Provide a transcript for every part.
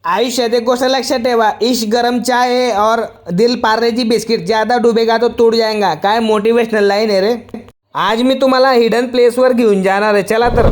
आयुष्यात एक गोष्ट लक्षात ठेवा, इश्क गरम चाय है और दिल पार्लेजी बिस्किट, ज्यादा डुबेगा तो टूट जाएगा. काय मोटिवेशनल लाईन आहे रे. आज मी तुम्हाला हिडन प्लेसवर घेऊन जाणार आहे. चला तर.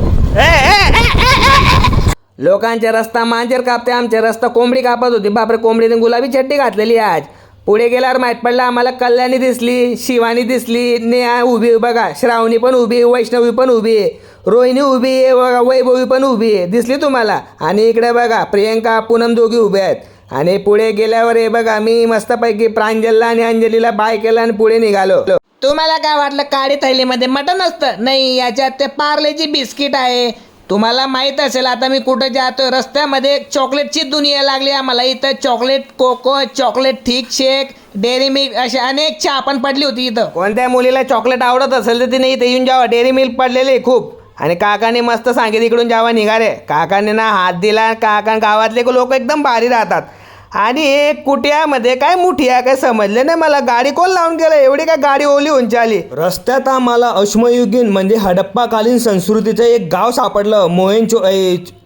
लोकांच्या रस्ता मांजर कापते, आमच्या रस्ता कोंबडी कापत होती. बापरे, कोंबडीने गुलाबी चड्डी घातलेली आज. पुढे गेल्यावर माहीत पडलं आम्हाला कल्याणी दिसली, शिवानी दिसली, नेहा उभी आहे बघा, श्रावणी पण उभी आहे, वैष्णवी पण उभी आहे, रोहिणी उभी आहे बघा, वैभवी पण उभी आहे. दिसली तुम्हाला. आणि इकडे बघा प्रियंका पूनम दोघी उभे आहेत. आणि पुढे गेल्यावर हे बघा मी मस्तपैकी प्रांजलला आणि अंजलीला बाय केलं आणि पुढे निघालो. तुम्हाला काय वाटलं काळी थैलीमध्ये मटण असतं? नाही, याच्यात ते पार्लेजी बिस्किट आहे. तुम्हाला माहीत असेल आता मी कुठे जातोय, रस्त्यामध्ये चॉकलेटची दुनिया लागली आम्हाला. इथं चॉकलेट कोको, चॉकलेट थिक शेक, डेअरी मिल्क असे अनेक चहा पण पडली होती इथं. कोणत्या मुलीला चॉकलेट आवडत असेल तर तिने इथे येऊन जावं. डेअरी मिल्क पडलेले खूप. आणि काकाने मस्त सांगितलं इकडून जावा निघाले. काकाने ना हात दिला. काका गावातले लोक एकदम भारी राहतात. आणि एक कुट्यामध्ये काय मुठिया काय समजले नाही मला. गाडी कोण लावून गेलं? एवढी काय गाडी ओली उंची आली. रस्त्यात आम्हाला अश्मयुगीन म्हणजे हडप्पाकालीन संस्कृतीचं एक गाव सापडलं.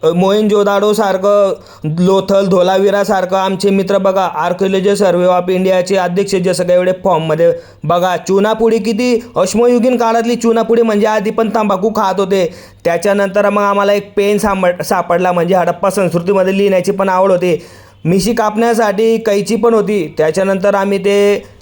मोहेंजोदाडो सारखं, लोथल धोलावीरासारखं. आमचे मित्र बघा, आर्किओलॉजी सर्व्हे ऑफ इंडियाचे अध्यक्ष जे सगळे एवढे फॉर्ममध्ये बघा. चुनापुडी किती अश्मयुगीन काळातली चुनापुडी, म्हणजे आधी पण तंबाखू खात होते. त्याच्यानंतर मग आम्हाला एक पेन सापडला, म्हणजे हडप्पा संस्कृतीमध्ये लिहिण्याची पण आवड होती. मिशी कापण्यासाठी कैची पण होती. त्याच्यानंतर आम्ही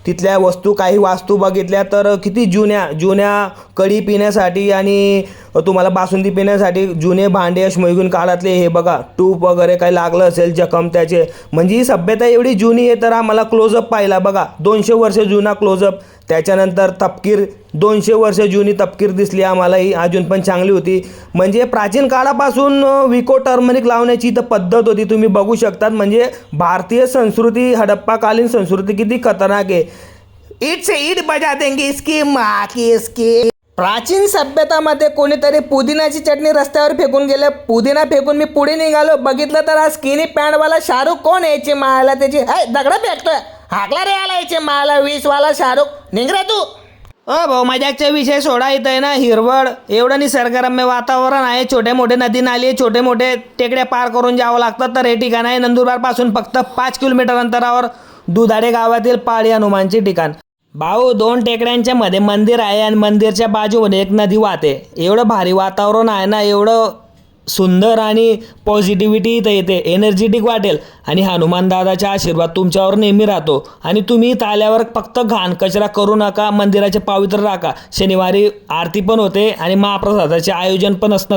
तिथल्या काही वास्तू बघितल्या तर किती जुन्या कढी पिण्यासाठी आणि तुम्हाला बासुंदी पिण्यासाठी जुने भांडे अश्मयुगीन काळातले. हे बघा टूप वगैरे काही लागलं असेल जखम त्याचे, म्हणजे ही सभ्यता एवढी जुनी आहे. तर आम्हाला क्लोजअप पाहिला बघा, 200 वर्ष जुना क्लोजअप. त्याच्यानंतर तपकीर, 200 वर्ष जुनी तपकीर दिसली आम्हाला. ही अजून पण चांगली होती. म्हणजे प्राचीन काळापासून विको टर्मरिक लावण्याची इथं पद्धत होती, तुम्ही बघू शकतात. म्हणजे भारतीय संस्कृती, हडप्पाकालीन संस्कृती किती खतरनाक आहे. ईट से ईट बजा देंगे इसकी माँ की इसकी. प्राचीन सभ्यतामध्ये कोणीतरी पुदिनाची चटणी रस्त्यावर फेकून गेले. पुदिना फेकून मी पुढे निघालो. बघितलं तर हा स्किनी पॅन्टवाला शाहरुख कोण यायचे मायाला त्याची दगड फेकतोय. हाकला रे आला यायचे मायाला 20 वाला शाहरुख. निघ रे तू. भाऊ मजाकचा विषय सोडा. इथं आहे ना हिरवळ, एवढं निसर्गरम्य वातावरण आहे. छोटे मोठे नदी नाले, छोटे मोठे टेकड्या पार करून जावं लागतं. तर हे ठिकाण आहे नंदुरबारपासून फक्त 5 किलोमीटर अंतरावर दुधाडे गावातील पाळी हनुमानचे ठिकाण. भाऊ 2 टेकड्यांच्या मध्ये मंदिर आहे आणि मंदिरच्या बाजूमध्ये एक नदी वाहते. एवढं भारी वातावरण आहे ना, एवढं सुंदर आणि पॉझिटिव्हिटी इथं येते, एनर्जेटिक वाटेल. आणि हनुमान दादाचा आशीर्वाद तुमच्यावर नेहमी राहतो. आणि तुम्ही इथं आल्यावर फक्त घाण कचरा करू नका, मंदिराचे पवित्र राखा. शनिवारी आरती पण होते आणि महाप्रसादाचे आयोजन पण असतं.